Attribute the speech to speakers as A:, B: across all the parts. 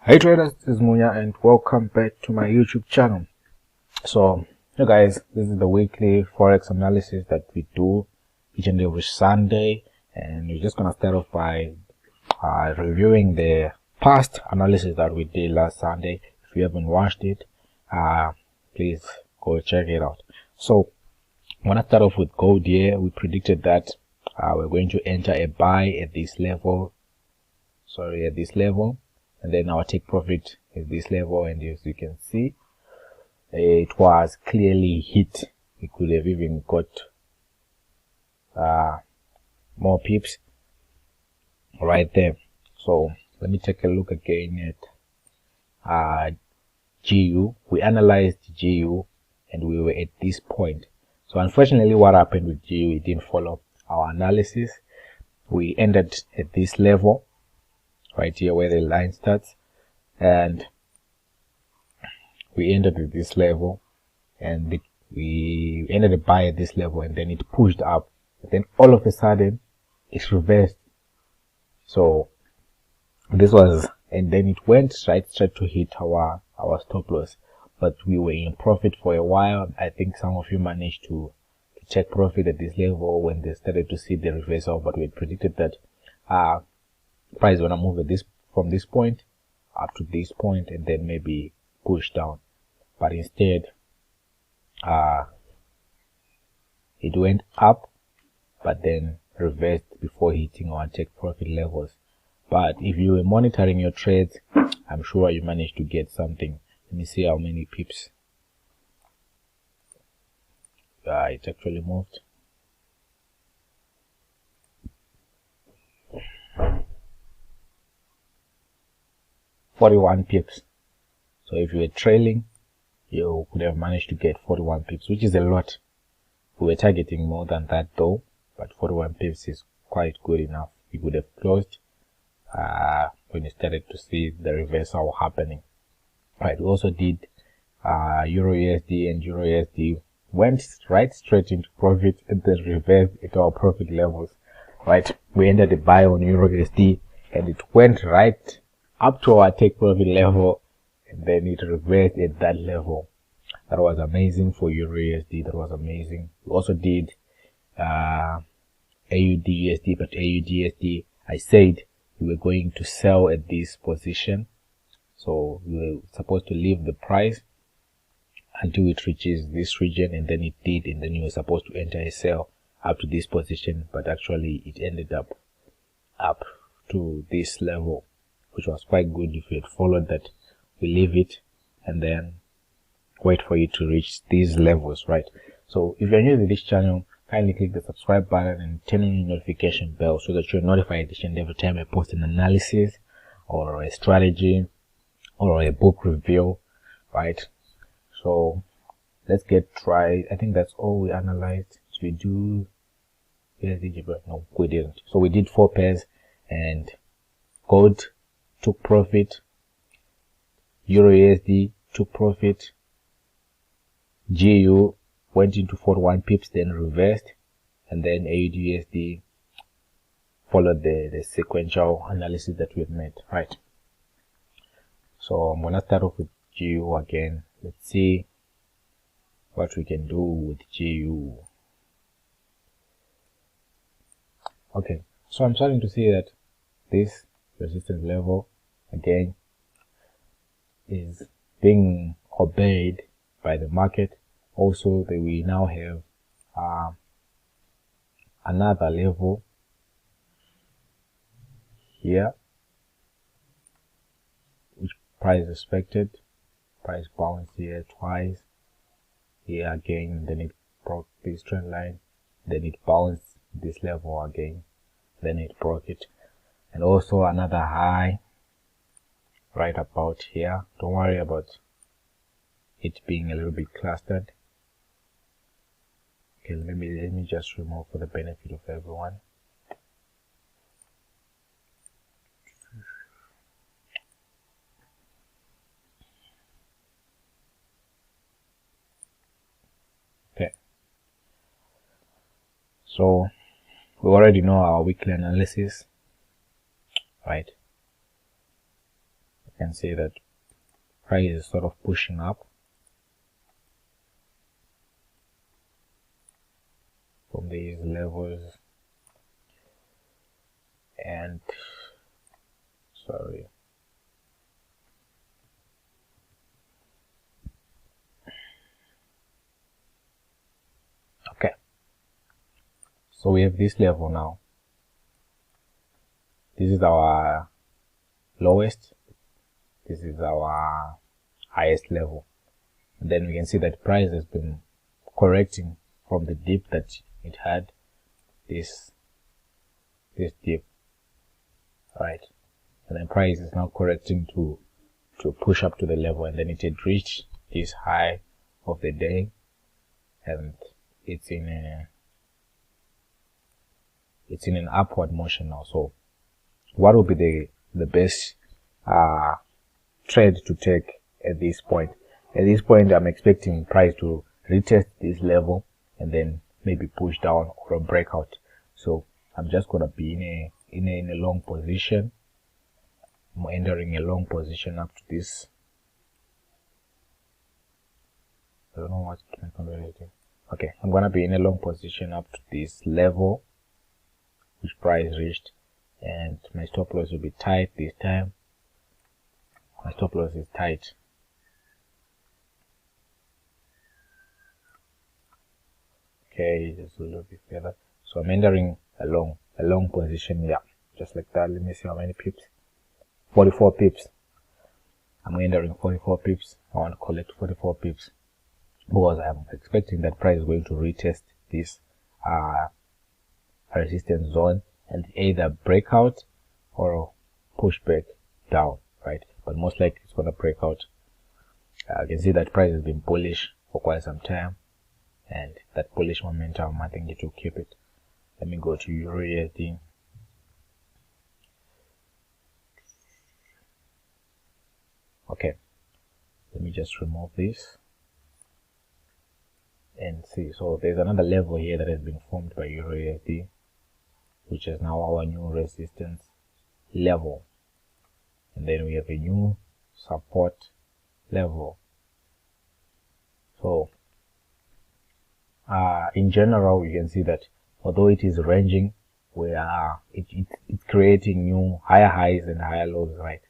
A: Hey traders, this is Munya and welcome back to my YouTube channel. So, hey guys, this is the weekly forex analysis that we do each and every Sunday, and we're just gonna start off by reviewing the past analysis that we did last Sunday. If you haven't watched it, please go check it out. So, I'm gonna start off with gold here. We predicted that we're going to enter a buy at this level. And then our take profit is this level, and as you can see, it was clearly hit. We could have even got more pips right there. So let me take a look again at GU. We analyzed GU and we were at this point. So unfortunately, what happened with GU, it didn't follow our analysis. We ended at this level right here where the line starts, and we ended at this level, and we ended a buy at this level, and then it pushed up, and then all of a sudden it's reversed. So this was, and then it went straight to hit our stop loss, but we were in profit for a while. I think some of you managed to check profit at this level when they started to see the reversal, but we had predicted that price gonna move at from this point up to this point and then maybe push down, but instead it went up but then reversed before hitting our take profit levels. But if you were monitoring your trades, I'm sure you managed to get something. Let me see how many pips it actually moved. $41 pips. So if you were trailing, you could have managed to get 41 pips, which is a lot. We were targeting more than that though, but 41 pips is quite good enough. You would have closed when you started to see the reversal happening. Right, we also did EURUSD, and EURUSD went right straight into profit and then reversed at our profit levels. Right, we ended the buy on EURUSD and it went right up to our take profit level, and then it reversed at that level. That was amazing for EURUSD. That was amazing. We also did AUDUSD, but AUDUSD, I said we were going to sell at this position, so we were supposed to leave the price until it reaches this region, and then it did, and then you were supposed to enter a sell up to this position, but actually it ended up to this level, which was quite good. If you had followed that, we leave it and then wait for it to reach these levels, right? So if you're new to this channel, kindly click the subscribe button and turn on the notification bell so that you're notified each and every time I post an analysis or a strategy or a book review, right? So let's get right. I think that's all we analyzed. So we do, no, we didn't. So we did 4 pairs, and gold took profit, EURUSD took profit, GU went into 41 pips, then reversed, and then AUDUSD followed the sequential analysis that we had made, right? So I'm gonna start off with GU again. Let's see what we can do with GU. Okay, so I'm starting to see that this resistance level again is being obeyed by the market. Also, that we now have another level here which price respected. Price bounced here twice, here again, then it broke this trend line, then it bounced this level again, then it broke it, and also another high right about here. Don't worry about it being a little bit clustered. Okay, let me just remove for the benefit of everyone. Okay, so we already know our weekly analysis, right? can see that price is sort of pushing up from these levels, and sorry, okay, so we have this level now. This is our lowest, this is our highest level, and then we can see that price has been correcting from the dip that it had, this dip, right? And then price is now correcting to push up to the level, and then it had reached this high of the day, and it's in an upward motion now. So what will be the best trade to take at this point? At this point, I'm expecting price to retest this level and then maybe push down or a breakout. So I'm just gonna be in a long position. I'm entering a long position up to this. I don't know what my computer is doing. Okay, I'm gonna be in a long position up to this level which price reached, and my stop loss will be tight this time. My stop loss is tight. Okay, just a little bit further. So I'm entering a long position, yeah, just like that. Let me see how many pips. 44 pips. I'm entering 44 pips. I want to collect 44 pips because I'm expecting that price is going to retest this resistance zone and either break out or push back down, right? But most likely it's going to break out. I can see that price has been bullish for quite some time, and that bullish momentum, I think it will keep it. Let me go to Eurusd. Okay, let me just remove this and see. So there's another level here that has been formed by Eurusd, which is now our new resistance level, and then we have a new support level. So in general, you can see that although it is ranging, it's creating new higher highs and higher lows, right?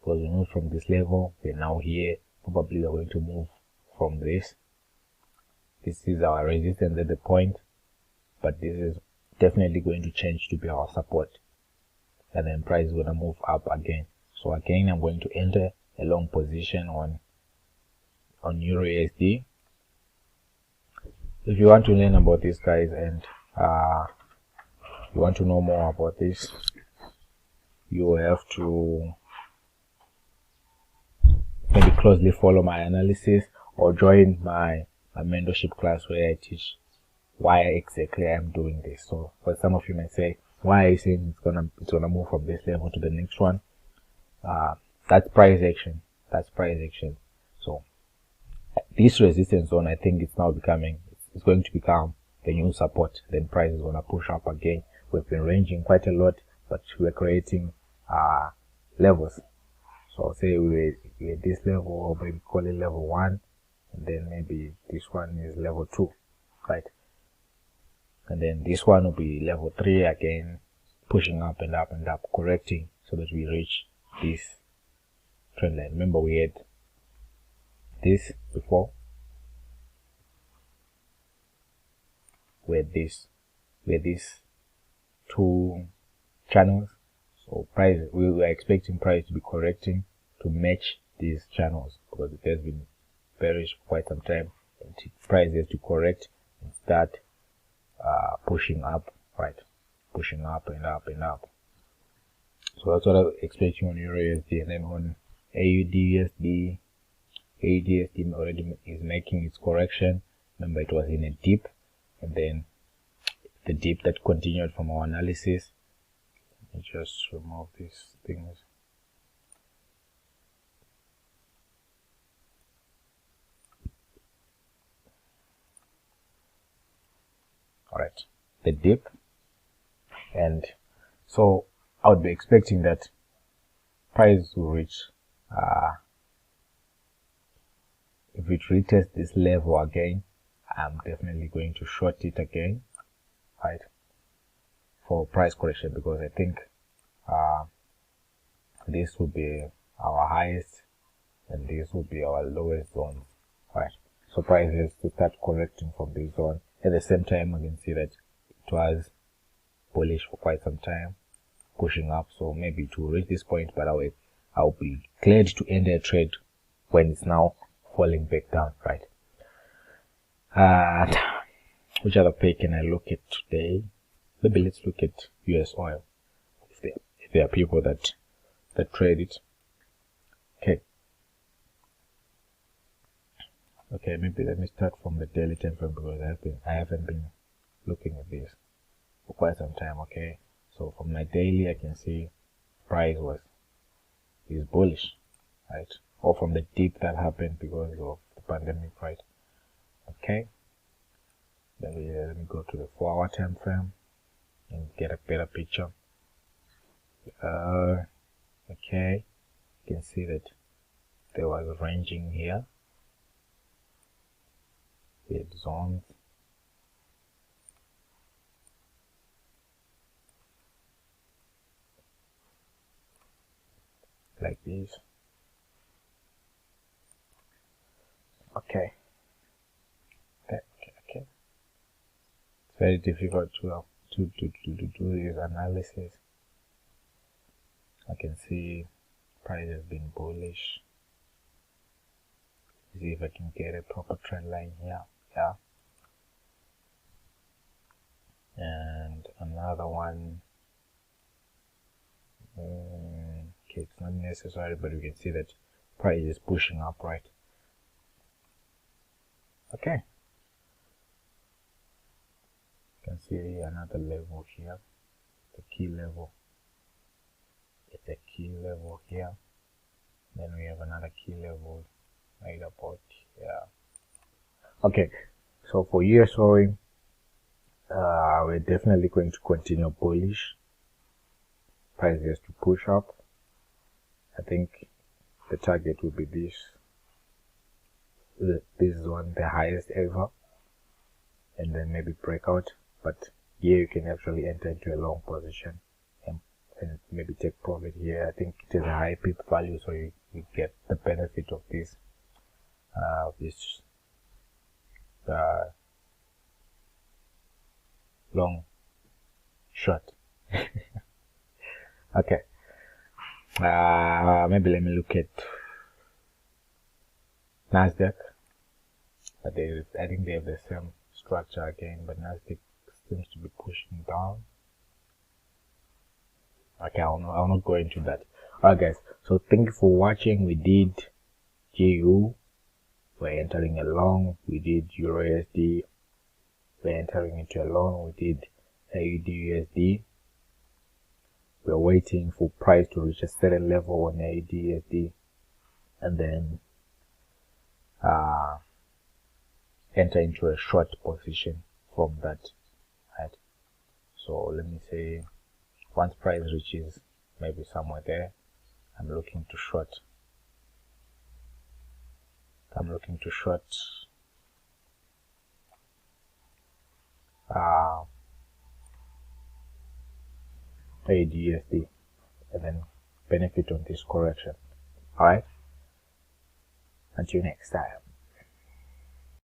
A: Because we move from this level, we're now here. Probably we're going to move from this. This is our resistance at the point, but this is definitely going to change to be our support, and then price is going to move up again. So again, I'm going to enter a long position on Eurusd. If you want to learn about this, guys, and you want to know more about this, you have to maybe closely follow my analysis or join my mentorship class where I teach why exactly I'm doing this. So for some of you may say, why are you saying it's gonna move from this level to the next one? That's price action. That's price action. So this resistance zone, I think it's now it's going to become the new support. Then price is gonna push up again. We've been ranging quite a lot, but we're creating levels. So I'll say we're at this level, or maybe call it level 1, and then maybe this one is level 2, right? And then this one will be level 3 again, pushing up and up and up, correcting so that we reach this trend line. Remember, we had this before. We had these 2 channels. So price, we were expecting price to be correcting to match these channels because it has been bearish for quite some time. And price has to correct and start pushing up, right? Pushing up and up and up. So that's what I was expecting on Eurusd. And then on Audusd already is making its correction. Remember, it was in a dip, and then the dip that continued from our analysis. Let me just remove these things. Alright, the dip, and so I would be expecting that price will reach if it reaches this level again, I'm definitely going to short it again, right, for price correction, because I think this will be our highest and this will be our lowest zones, right? So price has to start correcting from this zone. At the same time, I can see that it was bullish for quite some time, pushing up, so maybe to reach this point, but I'll be glad to end a trade when it's now falling back down, right? And which other pair can I look at today? Maybe let's look at US oil, if there are people that trade it. Okay, maybe let me start from the daily time frame, because I haven't been looking at this for quite some time. Okay, so from my daily, I can see price is bullish, right? Or from the dip that happened because of the pandemic, right? Okay, let me go to the 4-hour time frame and get a better picture. Okay, you can see that there was a ranging here. We had zones. Like this. Okay. It's very difficult to do this analysis. I can see price has been bullish. See if I can get a proper trend line here. Yeah. And another one. Okay, it's not necessary, but you can see that price is pushing up, right? Okay. You can see another level here, the key level. It's a key level here. Then we have another key level right about here. Okay, so for US oil, we're definitely going to continue bullish. Price has to push up. I think the target will be this one, the highest ever, and then maybe breakout. But here you can actually enter into a long position and maybe take profit here. I think it is a high peak value, so you get the benefit of this long short. Okay, maybe let me look at Nasdaq. But I think they have the same structure again, but Nasdaq seems to be pushing down. Okay, I'll not go into that. Alright guys, so thank you for watching. We did GU, we're entering a long. We did Eurusd, we're entering into a long. We did Audusd. We're waiting for price to reach a certain level on Audusd, and then enter into a short position from that, right? So let me say, once price reaches maybe somewhere there, I'm looking to short Audusd and then benefit on this correction. Alright, until next time.